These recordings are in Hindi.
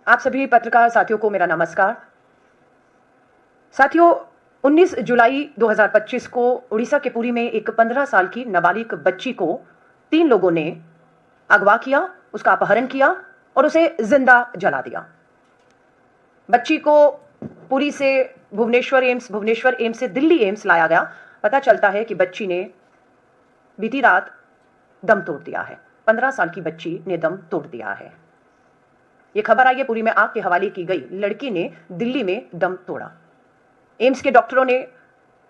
आप सभी पत्रकार साथियों को मेरा नमस्कार। साथियों, 19 जुलाई 2025 को उड़ीसा के पुरी में एक 15 साल की नाबालिग बच्ची को 3 लोगों ने अगवा किया, उसका अपहरण किया और उसे जिंदा जला दिया। बच्ची को पुरी से भुवनेश्वर एम्स से दिल्ली एम्स लाया गया। पता चलता है कि बच्ची ने बीती रात दम तोड़ दिया है। 15 साल की बच्ची ने दम तोड़ दिया है। यह खबर आई है, पुरी में आग के हवाले की गई लड़की ने दिल्ली में दम तोड़ा। एम्स के डॉक्टरों ने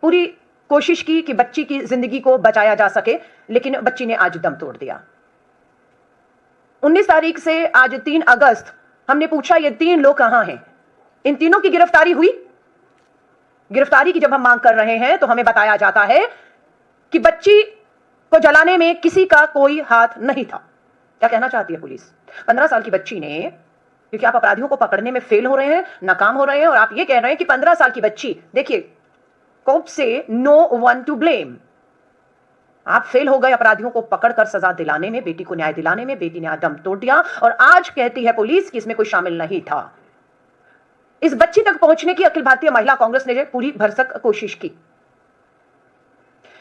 पूरी कोशिश की कि बच्ची की जिंदगी को बचाया जा सके, लेकिन बच्ची ने आज दम तोड़ दिया। 19 तारीख से आज 3 अगस्त हमने पूछा ये 3 लोग कहां हैं। इन तीनों की गिरफ्तारी हुई। गिरफ्तारी की जब हम मांग कर रहे हैं तो हमें बताया जाता है कि बच्ची को जलाने में किसी का कोई हाथ नहीं था। क्या कहना चाहती है पुलिस? 15 साल की बच्ची ने, क्योंकि आप अपराधियों को पकड़ने में फेल हो रहे हैं, नाकाम हो रहे हैं, और आप ये कह रहे हैं कि 15 साल की बच्ची, देखिए कोर्ट से नो वन टू ब्लेम, आप फेल हो गए अपराधियों को पकड़कर सजा दिलाने में, बेटी को न्याय दिलाने में। बेटी ने दम तोड़ दिया और आज कहती है पुलिस कि इसमें कोई शामिल नहीं था। इस बच्ची तक पहुंचने की अखिल भारतीय महिला कांग्रेस ने पूरी भरसक कोशिश की।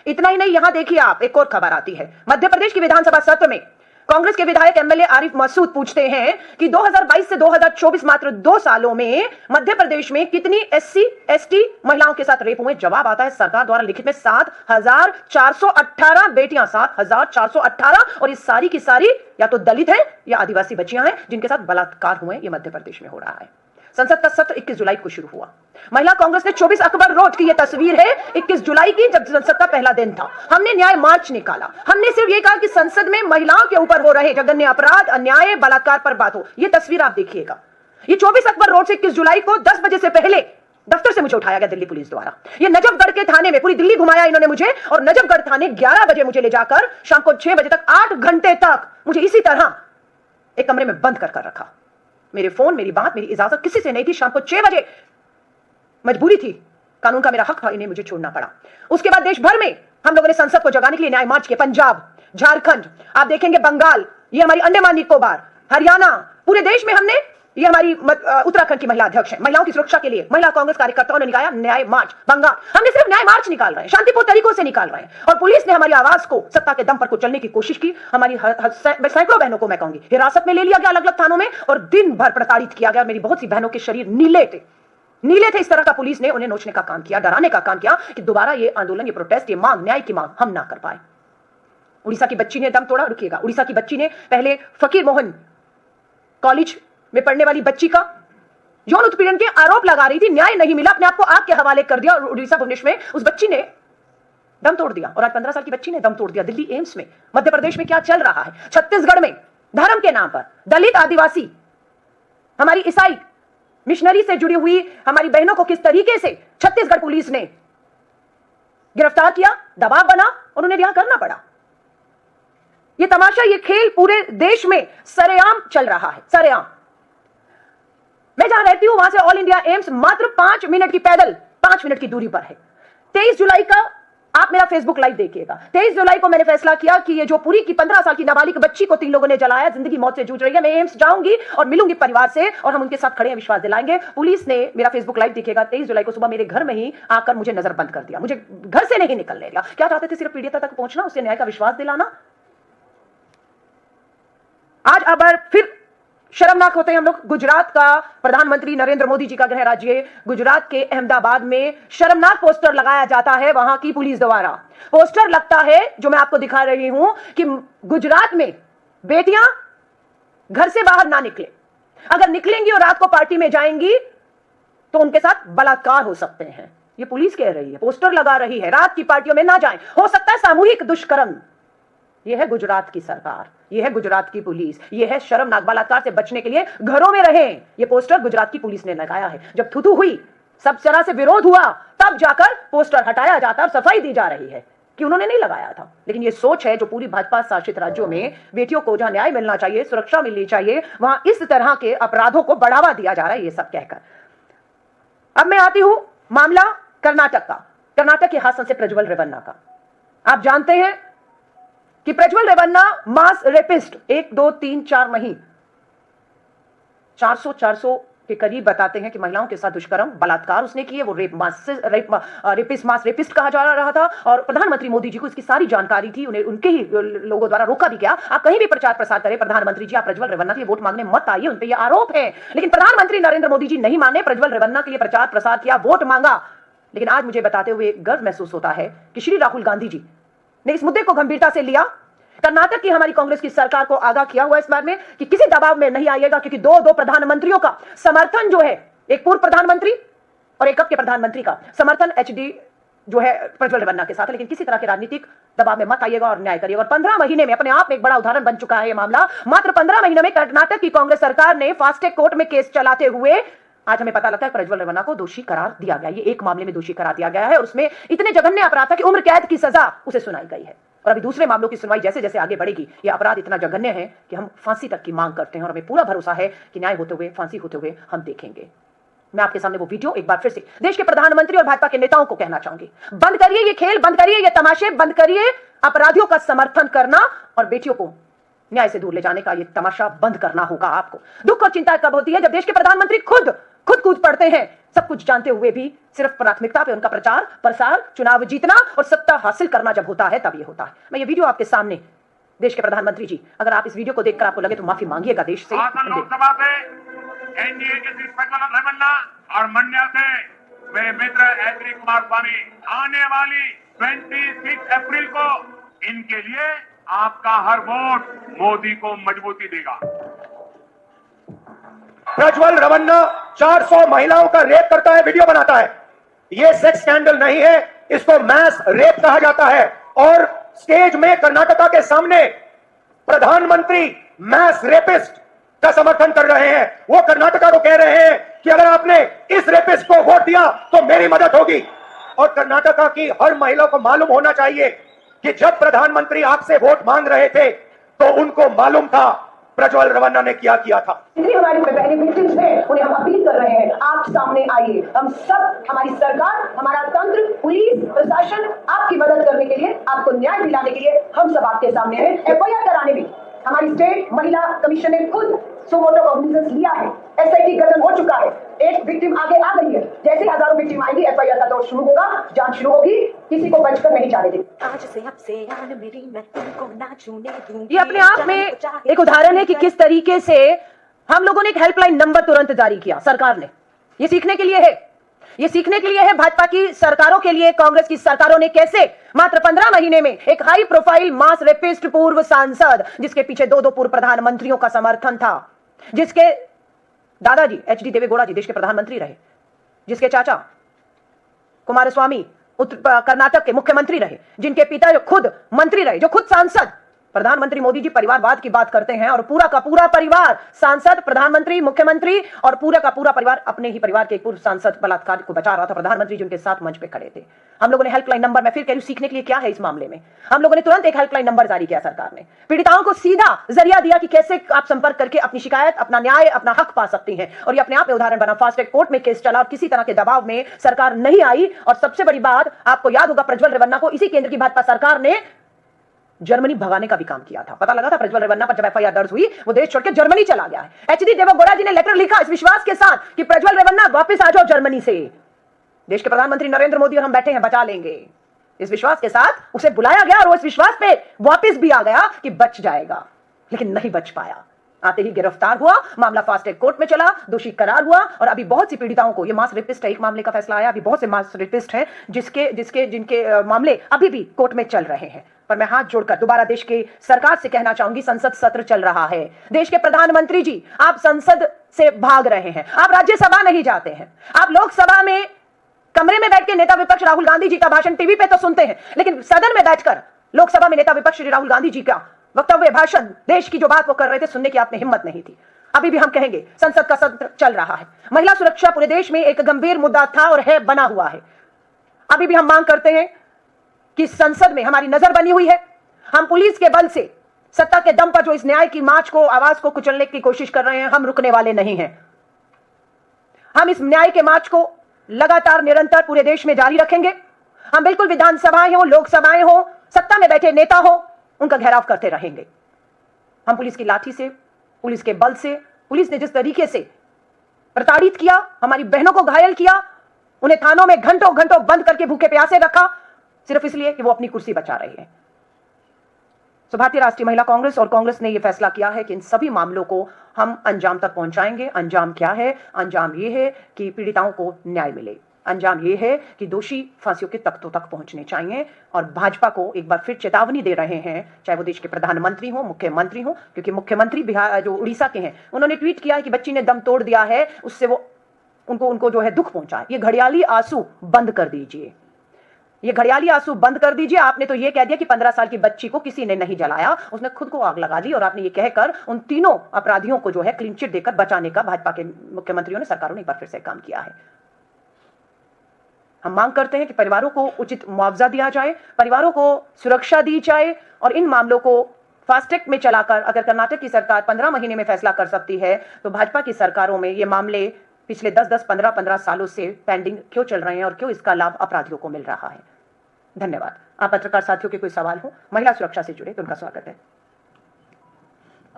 इतना ही नहीं, यहां देखिए आप, एक और खबर आती है। मध्य प्रदेश की विधानसभा सत्र में कांग्रेस के विधायक एमएलए आरिफ मसूद पूछते हैं कि 2022 से 2024 मात्र 2 सालों में मध्य प्रदेश में कितनी एससी एसटी महिलाओं के साथ रेप हुए। जवाब आता है सरकार द्वारा लिखित में 7,418 बेटियां, 7,418, और ये सारी की सारी या तो दलित है या आदिवासी बच्चियां हैं जिनके साथ बलात्कार हुए। ये मध्य प्रदेश में हो रहा है। संसद का सत्र 21 जुलाई को शुरू हुआ। महिला कांग्रेस ने 24 अक्टूबर रोज की यह तस्वीर है, 21 जुलाई की, जब संसद का पहला दिन था। हमने न्याय मार्च निकाला। हमने सिर्फ यह कहा कि संसद में महिलाओं के ऊपर हो रहे जघन्य अपराध, अन्याय, बलात्कार पर बात हो। यह तस्वीर आप देखिएगा। ये 24 अक्टूबर रोज से 21 जुलाई को 10 बजे से पहले दफ्तर से मुझे उठाया गया दिल्ली पुलिस द्वारा। ये नजफगढ़ के थाने में पूरी दिल्ली घुमाया इन्होंने मुझे, और नजफगढ़ थाने 11 बजे मुझे ले जाकर शाम को 6 बजे तक 8 घंटे तक मुझे इसी तरह एक कमरे में बंद कर रखा। मेरे फोन, मेरी बात, मेरी इजाजत किसी से नहीं थी। शाम को 6 बजे मजबूरी थी, कानून का मेरा हक था, इन्हें मुझे छोड़ना पड़ा। उसके बाद देश भर में हम लोगों ने संसद को जगाने के लिए न्याय मार्च किए। पंजाब, झारखंड, आप देखेंगे बंगाल, ये हमारी अंडमान निकोबार, हरियाणा, पूरे देश में हमने, ये हमारी उत्तराखंड की महिला अध्यक्ष है, महिलाओं की सुरक्षा के लिए महिला कांग्रेस कार्यकर्ताओं ने निकाला न्याय मार्च। बंगाल, हमने सिर्फ न्याय मार्च निकाल रहे हैं, शांतिपूर्ण तरीकों से निकाल रहे हैं, और पुलिस ने हमारी आवाज को सत्ता के दम पर कुचलने की कोशिश की। हमारी सैकड़ों बहनों को, मैं कहूंगी, हिरासत में ले लिया गया अलग अलग थानों में, और दिन भर प्रताड़ित किया गया। मेरी बहुत सी बहनों के शरीर नीले थे। इस तरह का पुलिस ने उन्हें नोचने का काम किया, डराने का काम किया कि दोबारा ये आंदोलन, ये प्रोटेस्ट, ये मांग, न्याय की मांग हम ना कर पाए। उड़ीसा की बच्ची ने दम तोड़ा। रुकिएगा, उड़ीसा की बच्ची ने पहले फकीर मोहन कॉलेज में पढ़ने वाली बच्ची का यौन उत्पीड़न के आरोप लगा रही थी, न्याय नहीं मिला, अपने आप को आग के हवाले कर दिया, और उड़ीसा भुवनेश्वर में उस बच्ची ने दम तोड़ दिया। और आज 15 साल की बच्ची ने दम तोड़ दिया दिल्ली एम्स में। मध्य प्रदेश में क्या चल रहा है? छत्तीसगढ़ में धर्म के नाम पर दलित, आदिवासी, हमारी ईसाई मिशनरी से जुड़ी हुई हमारी बहनों को किस तरीके से छत्तीसगढ़ पुलिस ने गिरफ्तार किया, दबाव बना और उन्हें रिहा करना पड़ा। यह तमाशा, यह खेल पूरे देश में सरेआम चल रहा है, सरेआम। मैं जहां रहती हूं वहां से ऑल इंडिया एम्स मात्र 5 मिनट की, पैदल 5 मिनट की दूरी पर है। 23 जुलाई का आप मेरा फेसबुक लाइव देखिएगा। 23 जुलाई को मैंने फैसला किया कि ये जो पूरी की 15 साल की नाबालिग बच्ची को 3 लोगों ने जलाया, जिंदगी मौत से जूझ रही है, मैं एम्स जाऊंगी और मिलूंगी परिवार से, और हम उनके साथ खड़े हैं, विश्वास दिलाएंगे। पुलिस ने, मेरा फेसबुक लाइव देखिएगा, 23 जुलाई को सुबह मेरे घर में ही आकर मुझे नजरबंद कर दिया, मुझे घर से नहीं निकलने दिया। क्या चाहते थे? सिर्फ पीड़िता तक पहुंचना, उससे न्याय का विश्वास दिलाना। आज अब फिर शर्मनाक होते हैं हम लोग। गुजरात का प्रधानमंत्री नरेंद्र मोदी जी का गृह राज्य गुजरात के अहमदाबाद में शर्मनाक पोस्टर लगाया जाता है वहां की पुलिस द्वारा। पोस्टर लगता है, जो मैं आपको दिखा रही हूं, कि गुजरात में बेटियां घर से बाहर ना निकले, अगर निकलेंगी और रात को पार्टी में जाएंगी तो उनके साथ बलात्कार हो सकते हैं। ये पुलिस कह रही है, पोस्टर लगा रही है, रात की पार्टियों में ना जाएं, हो सकता है सामूहिक दुष्कर्म। यह है गुजरात की सरकार, यह है गुजरात की पुलिस, यह है शर्मनाक। बलात्कार से बचने के लिए घरों में रहें, यह पोस्टर गुजरात की पुलिस ने लगाया है। जब थुथु हुई, सब तरह से विरोध हुआ, तब जाकर पोस्टर हटाया जाता और सफाई दी जा रही है कि उन्होंने नहीं लगाया था। लेकिन यह सोच है जो पूरी भाजपा शासित राज्यों में बेटियों को जहां न्याय मिलना चाहिए, सुरक्षा मिलनी चाहिए, वहां इस तरह के अपराधों को बढ़ावा दिया जा रहा है, ये सब कहकर। अब मैं आती हूं मामला कर्नाटक का, कर्नाटक के हासन से प्रज्वल रेवन्ना का। आप जानते हैं कि प्रज्वल रेवन्ना मास रेपिस्ट 1, 2, 3, 4 नहीं, 400 के करीब बताते हैं कि महिलाओं के साथ दुष्कर्म बलात्कार उसने किए, वो रेपिस्ट कहा जा रहा था और प्रधानमंत्री मोदी जी को इसकी सारी जानकारी थी, उन्हें उनके ही लोगों द्वारा रोका भी गया। आप कहीं भी प्रचार प्रसार करें प्रधानमंत्री जी, आप प्रज्वल रेवन्ना के लिए वोट मांगने मत आइए, उन पे ये आरोप है। लेकिन प्रधानमंत्री नरेंद्र मोदी जी नहीं माने, प्रज्वल रेवन्ना के लिए प्रचार प्रसार किया, वोट मांगा। लेकिन आज मुझे बताते हुए गर्व महसूस होता है कि श्री राहुल गांधी जी ने इस मुद्दे को गंभीरता से लिया। कर्नाटक की हमारी कांग्रेस की सरकार को आगाह किया हुआ इस बारे में कि किसी दबाव में नहीं आइएगा, क्योंकि दो प्रधानमंत्रियों का समर्थन जो है, एक पूर्व प्रधानमंत्री और एक अब के प्रधानमंत्री का समर्थन एचडी जो है प्रज्वल रेवन्ना के साथ है। लेकिन किसी तरह के राजनीतिक दबाव में मत आइएगा और न्याय करिएगा। और 15 महीने में अपने आप में एक बड़ा उदाहरण बन चुका है ये मामला। मात्र 15 महीने में कर्नाटक की कांग्रेस सरकार ने फास्ट ट्रैक कोर्ट में केस चलाते हुए आज हमें पता लगता है प्रज्वल रेवन्ना को दोषी करार दिया गया। ये एक मामले में दोषी करार दिया गया है और उसमें इतने जघन्य अपराध था कि उम्र कैद की सजा उसे सुनाई गई है। और अभी दूसरे मामलों की सुनवाई जैसे जैसे आगे बढ़ेगी, ये अपराध इतना जघन्य है कि हम फांसी तक की मांग करते हैं और हमें पूरा भरोसा है कि न्याय होते हुए, फांसी होते हुए हम देखेंगे। मैं आपके सामने वो वीडियो एक बार फिर से देश के प्रधानमंत्री और भाजपा के नेताओं को कहना चाहूंगी, बंद करिए ये खेल, बंद करिए ये तमाशे, बंद करिए अपराधियों का समर्थन करना और बेटियों को न्याय से दूर ले जाने का ये तमाशा बंद करना होगा आपको। दुख और चिंता कब होती है? जब देश के प्रधानमंत्री खुद कूद पड़ते हैं, सब कुछ जानते हुए भी सिर्फ प्राथमिकता पे उनका प्रचार प्रसार, चुनाव जीतना और सत्ता हासिल करना जब होता है तब ये होता है। मैं ये वीडियो आपके सामने, देश के प्रधानमंत्री जी, अगर आप इस वीडियो को देखकर आपको लगे तो माफी मांगिएगा देश से। लोकसभा से एनडीए के श्री प्रज्वल रेवन्ना और मंड्या से मेरे मित्र एचडी कुमारस्वामी, आने वाली 26 अप्रैल को इनके लिए आपका हर वोट मोदी को मजबूती देगा। प्रज्वल रेवन्ना 400 महिलाओं का रेप करता है, वीडियो बनाता है। यह सेक्स स्कैंडल नहीं है, इसको मैस रेप कहा जाता है। और स्टेज में कर्नाटका के सामने प्रधानमंत्री मैस रेपिस्ट का समर्थन कर रहे हैं। वो कर्नाटका को कह रहे हैं कि अगर आपने इस रेपिस्ट को वोट दिया तो मेरी मदद होगी। और कर्नाटका की हर महिला को मालूम होना चाहिए कि जब प्रधानमंत्री आपसे वोट मांग रहे थे तो उनको मालूम था प्रज्वल रेवन्ना ने क्या किया था। जितनी हमारी बहनें विक्टिम्स हैं उन्हें हम अपील कर रहे हैं, आप सामने आइए। हम सब, हमारी सरकार, हमारा तंत्र, पुलिस प्रशासन आपकी मदद करने के लिए, आपको न्याय दिलाने के लिए हम सब आपके सामने हैं। एफआईआर कराने में हमारी स्टेट महिला कमीशन ने खुद सुमोटो कॉग्निजेंस लिया है। एसआईटी गठन हो चुका है, एक विक्टिम आगे आ गई है। जैसे हजारों विक्टिम आएंगी, एफआईआर का दौर शुरू होगा, जांच शुरू होगी, किसी को बचकर नहीं जाने देंगे। आज से अब से आन मेरी मैं तुमको ना छूने दूंगी। ये अपने आप में एक उदाहरण है कि किस तरीके से हम लोगों ने एक हेल्पलाइन नंबर तुरंत जारी किया सरकार ने। ये सीखने के लिए है, ये सीखने के लिए है भाजपा की सरकारों के लिए, कांग्रेस की सरकारों ने कैसे मात्र 15 महीने में एक हाई प्रोफाइल मास रेपिस्ट पूर्व सांसद, जिसके पीछे दो पूर्व प्रधानमंत्रियों का समर्थन था, जिसके दादाजी एचडी देवेगौड़ा जी देश के प्रधानमंत्री रहे, जिसके चाचा कुमारस्वामी कर्नाटक के मुख्यमंत्री रहे, जिनके पिता जो खुद मंत्री रहे, जो खुद सांसद। प्रधानमंत्री मोदी जी परिवारवाद की बात करते हैं और पूरा का पूरा परिवार, सांसद, प्रधानमंत्री, मुख्यमंत्री और पूरा का पूरा परिवार अपने ही परिवार के एक पूर्व सांसद बलात्कार को बचा रहा था। प्रधानमंत्री जी उनके साथ मंच पे खड़े थे। हम लोगों ने हेल्पलाइन नंबर, मैं फिर कह रही हूं, सीखने के लिए क्या है इस मामले में, हम लोगों ने तुरंत एक हेल्पलाइन नंबर जारी किया। सरकार ने पीड़िताओं को सीधा जरिया दिया कि कैसे आप संपर्क करके अपनी शिकायत, अपना न्याय, अपना हक पा सकती हैं। और ये अपने आप में उदाहरण बना। फास्ट ट्रैक कोर्ट में केस चला और किसी तरह के दबाव में सरकार नहीं आई। और सबसे बड़ी बात, आपको याद होगा प्रज्वल रेवन्ना को इसी केंद्र की भाजपा सरकार ने जर्मनी भगाने का भी काम किया था। पता लगा था प्रज्वल रेवन्ना पर जब एफआईआर दर्ज हुई, वो देश छोड़ के जर्मनी चला गया है। एचडी देवेगौड़ा जी ने लेटर लिखा इस विश्वास के साथ कि प्रज्वल रेवन्ना वापस आ जाओ जर्मनी से। देश के प्रधानमंत्री नरेंद्र मोदी और हम बैठे हैं, बचा लेंगे। इस विश्वास के साथ उसे बुलाया गया और वो इस विश्वास पे वापस भी आ गया कि बच जाएगा, लेकिन नहीं बच पाया। आते ही गिरफ्तार हुआ, मामला फास्ट ट्रैक कोर्ट में चला, दोषी करार हुआ। और अभी बहुत सी पीड़िताओं को, ये मास रेपिस्ट है, एक मामले का फैसला आया, अभी बहुत से मास रेपिस्ट हैं जिनके मामले अभी भी कोर्ट में चल रहे हैं। पर मैं हाथ जोड़कर दोबारा देश की सरकार से कहना चाहूंगी, संसद सत्र चल रहा है। देश के प्रधानमंत्री जी, आप संसद से भाग रहे हैं, आप राज्यसभा नहीं जाते हैं, आप लोकसभा में कमरे में बैठ के नेता विपक्ष राहुल गांधी जी का भाषण टीवी पे तो सुनते हैं, लेकिन सदन में बैठकर लोकसभा में नेता विपक्ष श्री राहुल गांधी जी का वक्तव्य, भाषण, देश की जो बात वो कर रहे थे, सुनने की आपने हिम्मत नहीं थी। अभी भी हम कहेंगे, संसद का सत्र चल रहा है। महिला सुरक्षा पूरे देश में एक गंभीर मुद्दा था और है, बना हुआ है। अभी भी हम मांग करते हैं कि संसद में हमारी नजर बनी हुई है। हम पुलिस के बल से, सत्ता के दम पर जो इस न्याय की मार्च को, आवाज को कुचलने की कोशिश कर रहे हैं, हम रुकने वाले नहीं हैं। हम इस न्याय के मार्च को लगातार, निरंतर पूरे देश में जारी रखेंगे। हम बिल्कुल विधानसभाएं हो, लोकसभाएं हो, सत्ता में बैठे नेता हो, उनका घेराव करते रहेंगे। हम पुलिस की लाठी से, पुलिस के बल से, पुलिस ने जिस तरीके से प्रताड़ित किया, हमारी बहनों को घायल किया, उन्हें थानों में घंटों घंटों बंद करके भूखे प्यासे रखा, सिर्फ इसलिए कि वो अपनी कुर्सी बचा रही है। तो भारतीय राष्ट्रीय महिला कांग्रेस और कांग्रेस ने यह फैसला किया है कि इन सभी मामलों को हम अंजाम तक पहुंचाएंगे। अंजाम क्या है? अंजाम यह है कि पीड़िताओं को न्याय मिले। अंजाम यह है कि दोषी फांसियों के तख्तों तक पहुंचने चाहिए। और भाजपा को एक बार फिर चेतावनी दे रहे हैं, चाहे वो देश के प्रधानमंत्री हो, मुख्यमंत्री हो, क्योंकि मुख्यमंत्री बिहार जो उड़ीसा के हैं, उन्होंने ट्वीट किया है कि बच्ची ने दम तोड़ दिया है, उससे वो उनको जो है दुख पहुंचा है। ये घड़ियाली आंसू बंद कर दीजिए, ये घड़ियाली आंसू बंद कर दीजिए। आपने तो ये कह दिया कि 15 साल की बच्ची को किसी ने नहीं जलाया, उसने खुद को आग लगा दी, और आपने ये कहकर उन तीनों अपराधियों को जो है क्लीन चिट देकर बचाने का भाजपा के मुख्यमंत्रियों ने, सरकारों ने एक बार फिर से काम किया है। हम मांग करते हैं कि परिवारों को उचित मुआवजा दिया जाए, परिवारों को सुरक्षा दी जाए, और इन मामलों को फास्ट ट्रैक में चलाकर अगर कर्नाटक की सरकार 15 महीने में फैसला कर सकती है, तो भाजपा की सरकारों में ये मामले पिछले 10-10, 15-15 सालों से पेंडिंग क्यों चल रहे हैं और क्यों इसका लाभ अपराधियों को मिल रहा है? धन्यवाद। आप पत्रकार साथियों के कोई सवाल हो महिला सुरक्षा से जुड़े तो उनका स्वागत है।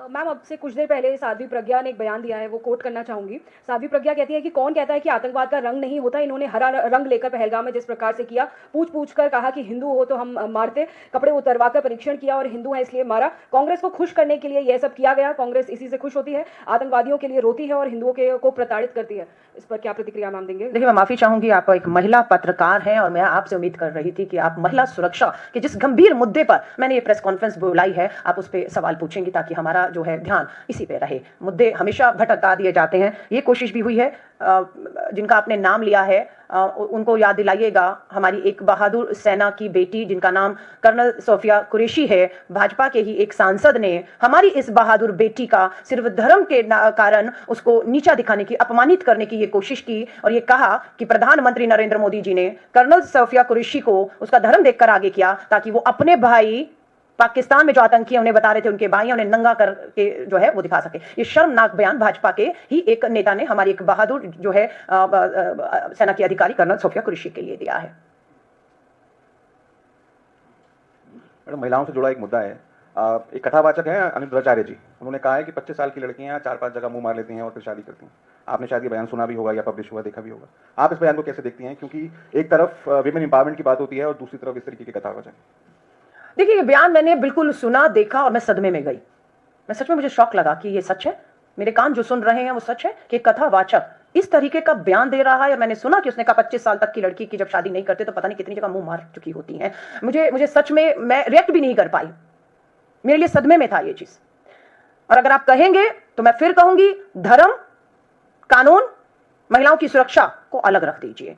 मैम, अब से कुछ देर पहले साध्वी प्रज्ञा ने एक बयान दिया है, वो कोट करना चाहूंगी। साध्वी प्रज्ञा कहती है कि कौन कहता है कि आतंकवाद का रंग नहीं होता, इन्होंने हरा रंग लेकर पहलगाम में जिस प्रकार से किया, पूछ कर कहा कि हिंदू हो तो हम मारते, कपड़े उतरवा कर परीक्षण किया और हिंदू है इसलिए मारा। कांग्रेस को खुश करने के लिए यह सब किया गया, कांग्रेस इसी से खुश होती है, आतंकवादियों के लिए रोती है और हिंदुओं को प्रताड़ित करती है। इस पर क्या प्रतिक्रिया मैम देंगे? देखिए, मैं माफी चाहूंगी, आप एक महिला पत्रकार हैं और मैं आपसे उम्मीद कर रही थी कि आप महिला सुरक्षा के जिस गंभीर मुद्दे पर मैंने ये प्रेस कॉन्फ्रेंस बुलाई है, आप उस पर सवाल पूछेंगी, ताकि हमारा जो है ध्यान इसी पे रहे। मुद्दे हमेशा भटका दिए जाते हैं। ये कोशिश भी हुई है, जिनका आपने नाम लिया है उनको याद दिलाइएगा। हमारी एक बहादुर सेना की बेटी जिनका नाम कर्नल सोफिया कुरैशी है, भाजपा के ही एक सांसद ने हमारी इस बहादुर बेटी का सिर्फ धर्म के कारण उसको नीचा दिखाने की, अपमानित करने की ये कोशिश की, और ये कहा कि प्रधानमंत्री नरेंद्र मोदी जी ने कर्नल सोफिया कुरैशी को उसका धर्म देखकर आगे किया, ताकि वो अपने भाई पाकिस्तान में जो आतंकी उन्हें बता रहे थे, उनके भाई उन्हें नंगा करके जो है वो दिखा सके। ये शर्मनाक बयान भाजपा के ही एक नेता ने हमारी एक बहादुर जो है सेना की अधिकारी कर्नल सोफिया कुरैशी के लिए दिया है। मैडम, महिलाओं से जुड़ा एक मुद्दा है। एक कथावाचक है अनिरुद्धाचार्य जी, उन्होंने कहा है कि 25 साल की लड़कियां 4-5 जगह मुंह मार लेती हैं और फिर शादी करती हैं। आपने शायद ये बयान सुना भी होगा या पब्लिश हुआ देखा भी होगा। आप इस बयान को कैसे देखती हैं? क्योंकि एक तरफ विमेन एम्पावरमेंट की बात होती है और दूसरी तरफ इस तरीके के कथावाचक। देखिए, ये बयान मैंने बिल्कुल सुना, देखा और मैं सदमे में गई। मैं सच में, मुझे शौक लगा कि ये सच है, मेरे कान जो सुन रहे हैं वो सच है कि कथावाचक इस तरीके का बयान दे रहा है। और मैंने सुना कि उसने कहा 25 साल तक की लड़की की जब शादी नहीं करते तो पता नहीं कितनी जगह मुंह मार चुकी होती हैं। मुझे सच में, मैं रिएक्ट भी नहीं कर पाई, मेरे लिए सदमे में था ये चीज। और अगर आप कहेंगे तो मैं फिर कहूंगी, धर्म, कानून, महिलाओं की सुरक्षा को अलग रख दीजिए।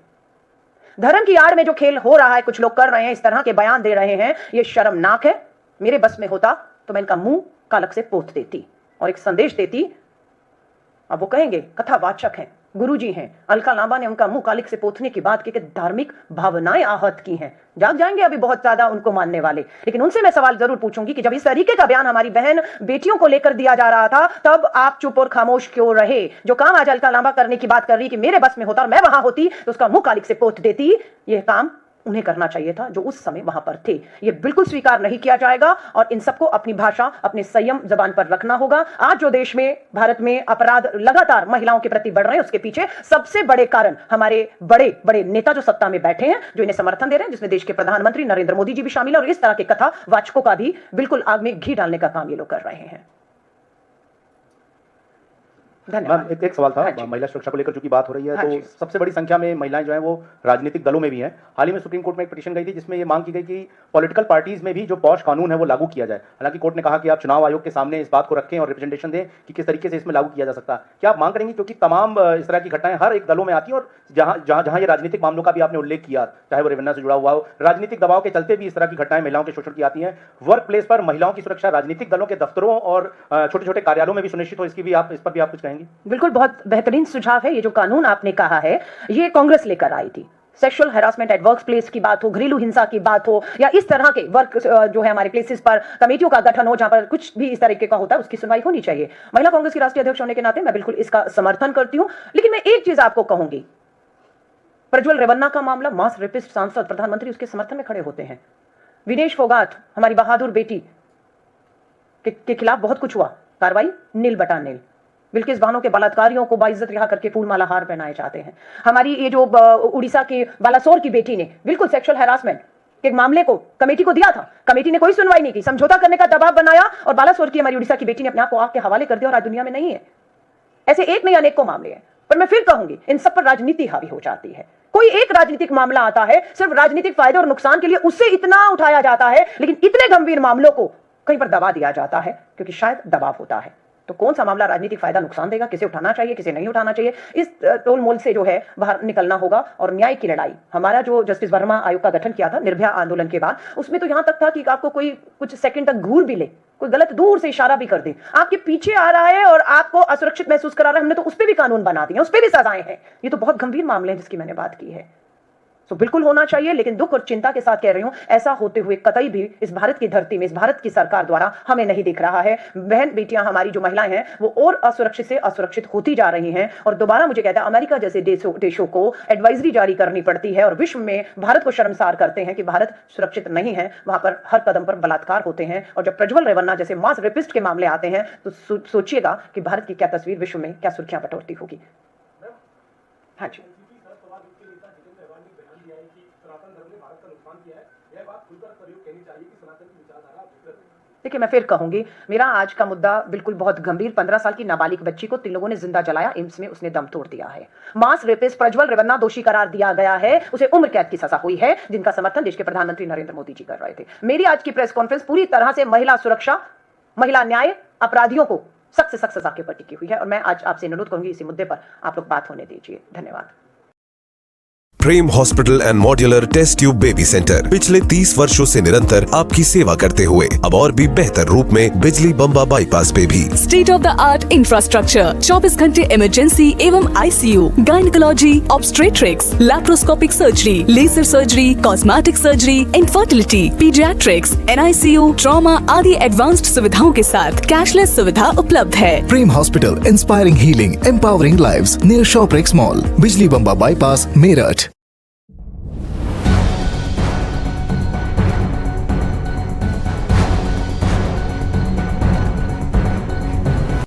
धर्म की आड़ में जो खेल हो रहा है, कुछ लोग कर रहे हैं, इस तरह के बयान दे रहे हैं, ये शर्मनाक है। मेरे बस में होता तो मैं इनका मुंह कालक से पोत देती और एक संदेश देती। अब वो कहेंगे कथावाचक हैं, गुरुजी हैं, अलका लांबा ने उनका मुंह कालिक से पोतने की बात की कि धार्मिक भावनाएं आहत की हैं। जाग जाएंगे अभी बहुत ज्यादा उनको मानने वाले। लेकिन उनसे मैं सवाल जरूर पूछूंगी कि जब इस तरीके का बयान हमारी बहन बेटियों को लेकर दिया जा रहा था, तब आप चुप और खामोश क्यों रहे? जो काम आज अलका लांबा करने की बात कर रही कि मेरे बस में होता और मैं वहां होती तो उसका मुंह कालिक से पोत देती, यह काम उन्हें करना चाहिए था जो उस समय वहां पर थे। यह बिल्कुल स्वीकार नहीं किया जाएगा और इन सबको अपनी भाषा, अपने संयम जबान पर रखना होगा। आज जो देश में, भारत में अपराध लगातार महिलाओं के प्रति बढ़ रहे हैं, उसके पीछे सबसे बड़े कारण हमारे बड़े बड़े नेता जो सत्ता में बैठे हैं, जो इन्हें समर्थन दे रहे हैं, जिसमें देश के प्रधानमंत्री नरेंद्र मोदी जी भी शामिल है। और इस तरह के कथावाचकों का भी बिल्कुल आग में घी डालने का काम ये लोग कर रहे हैं। मैम, एक सवाल था महिला सुरक्षा को लेकर चूंकि बात हो रही है, तो सबसे बड़ी संख्या में महिलाएं जो हैं वो राजनीतिक दलों में भी हैं। हाल ही में सुप्रीम कोर्ट में एक पिटीशन गई थी जिसमें ये मांग की गई कि पॉलिटिकल पार्टीज में भी जो पॉश कानून है वो लागू किया जाए। हालांकि कोर्ट ने कहा कि आप चुनाव आयोग के सामने इस बात को रखें और रिप्रेजेंटेशन दें कि किस तरीके से इसमें लागू किया जा सकता है। क्या आप मांग करेंगे? क्योंकि तमाम इस तरह की घटनाएं हर एक दलों में आती हैं और जहां ये राजनीतिक मामलों का भी आपने उल्लेख किया, चाहे वो रेवन्यू से जुड़ा हुआ हो, राजनीतिक दबाव के चलते भी इस तरह की घटनाएं महिलाओं के शोषण की आती हैं। वर्क प्लेस पर महिलाओं की सुरक्षा राजनीतिक दलों के दफ्तरों और छोटे छोटे कार्यालयों में भी सुनिश्चित हो, इसकी भी आप, इस पर भी आप कुछ कहेंगे? बिल्कुल, बहुत बेहतरीन सुझाव है। ये जो कानून आपने कहा है, ये कांग्रेस लेकर आई थी। Sexual harassment at work place की बात हो, घरेलू हिंसा की बात हो, या इस तरह के वर्क जो है हमारे प्लेसेस पर कमेटियों का गठन हो, जहां पर कुछ भी इस तरीके का होता है, उसकी सुनवाई होनी चाहिए। महिला कांग्रेस की राष्ट्रीय अध्यक्ष होने के नाते मैं बिल्कुल इसका समर्थन करती हूं। लेकिन मैं एक चीज आपको कहूंगी, प्रज्वल रेवन्ना का मामला, मास रेपिस्ट सांसद, प्रधानमंत्री उसके समर्थन में खड़े होते हैं। विनेश फोगाट, हमारी बहादुर बेटी के खिलाफ बहुत कुछ हुआ, कार्रवाई नील बटा नील। बिल्किस बानो के बलात्कारियों को बाइज्जत रिहा करके फूलमाला हार पहनाए जाते हैं। हमारी ये जो उड़ीसा के बालासोर की बेटी ने बिल्कुल सेक्सुअल हैरासमेंट के मामले को कमेटी को दिया था, कमेटी ने कोई सुनवाई नहीं की, समझौता करने का दबाव बनाया और बालासोर की हमारी उड़ीसा की बेटी ने अपने आप को आग के हवाले कर दिया और आज दुनिया में नहीं है। ऐसे एक नहीं अनेक को मामले हैं, पर मैं फिर कहूंगी इन सब पर राजनीति हावी हो जाती है। कोई एक राजनीतिक मामला आता है, सिर्फ राजनीतिक फायदे और नुकसान के लिए उससे इतना उठाया जाता है, लेकिन इतने गंभीर मामलों को कहीं पर दबा दिया जाता है क्योंकि शायद दबाव होता है। तो कौन सा मामला राजनीतिक फायदा नुकसान देगा, किसे उठाना चाहिए, किसे नहीं उठाना चाहिए, इस तोल मोल से जो है बाहर निकलना होगा। और न्याय की लड़ाई, हमारा जो जस्टिस वर्मा आयोग का गठन किया था निर्भया आंदोलन के बाद, उसमें तो यहां तक था कि आपको कोई कुछ सेकंड तक घूर भी ले, कोई गलत दूर से इशारा भी कर दे, आपके पीछे आ रहा है और आपको असुरक्षित महसूस करा रहा है, हमने तो उस पर भी कानून बना दिए, उस पर भी सजाएं हैं। ये तो बहुत गंभीर मामले हैं जिसकी मैंने बात की है। तो बिल्कुल होना चाहिए, लेकिन दुख और चिंता के साथ कह रही हूं, ऐसा होते हुए कतई भी इस भारत की धरती में, इस भारत की सरकार द्वारा हमें नहीं दिख रहा है। बहन बेटियां हमारी जो महिलाएं हैं वो और असुरक्षित से असुरक्षित होती जा रही हैं। और दोबारा मुझे कहता है अमेरिका जैसे देशों को एडवाइजरी जारी करनी पड़ती है और विश्व में भारत को शर्मसार करते हैं कि भारत सुरक्षित नहीं है, वहां पर हर कदम पर बलात्कार होते हैं। और जब प्रज्वल रेवन्ना जैसे मास रेपिस्ट के मामले आते हैं तो सोचिएगा कि भारत की क्या तस्वीर विश्व में क्या सुर्खियां बटोरती होगी। हाँ जी, देखिए मैं फिर कहूंगी, मेरा आज का मुद्दा बिल्कुल बहुत गंभीर, 15 साल की नाबालिग बच्ची को 3 लोगों ने जिंदा जलाया, एम्स में उसने दम तोड़ दिया है। मास रेपिस्ट प्रज्वल रेवन्ना दोषी करार दिया गया है, उसे उम्र कैद की सजा हुई है, जिनका समर्थन देश के प्रधानमंत्री नरेंद्र मोदी जी कर रहे थे। मेरी आज की प्रेस कॉन्फ्रेंस पूरी तरह से महिला सुरक्षा, महिला न्याय, अपराधियों को सख्त से सख्त सजा के ऊपर टिकी हुई है। और मैं आज आपसे अनुरोध करूंगी इसी मुद्दे पर आप लोग बात होने दीजिए। धन्यवाद। Prem Hospital and modular test tube baby centre पिछले 30 वर्षों से निरंतर आपकी सेवा करते हुए अब और भी बेहतर रूप में बिजली बम्बा बाईपास पे भी state of the art infrastructure, 24 घंटे इमरजेंसी एवं ICU, gynaecology, obstetrics, laparoscopic surgery, laser surgery, cosmetic surgery, infertility, paediatrics, NICU, trauma आदि एडवांस्ड सुविधाओं के साथ कैशलेस सुविधा उपलब्ध है। Prem Hospital, inspiring healing, empowering lives, near Shoprex mall, Bijli Bamba bypass, Meerut.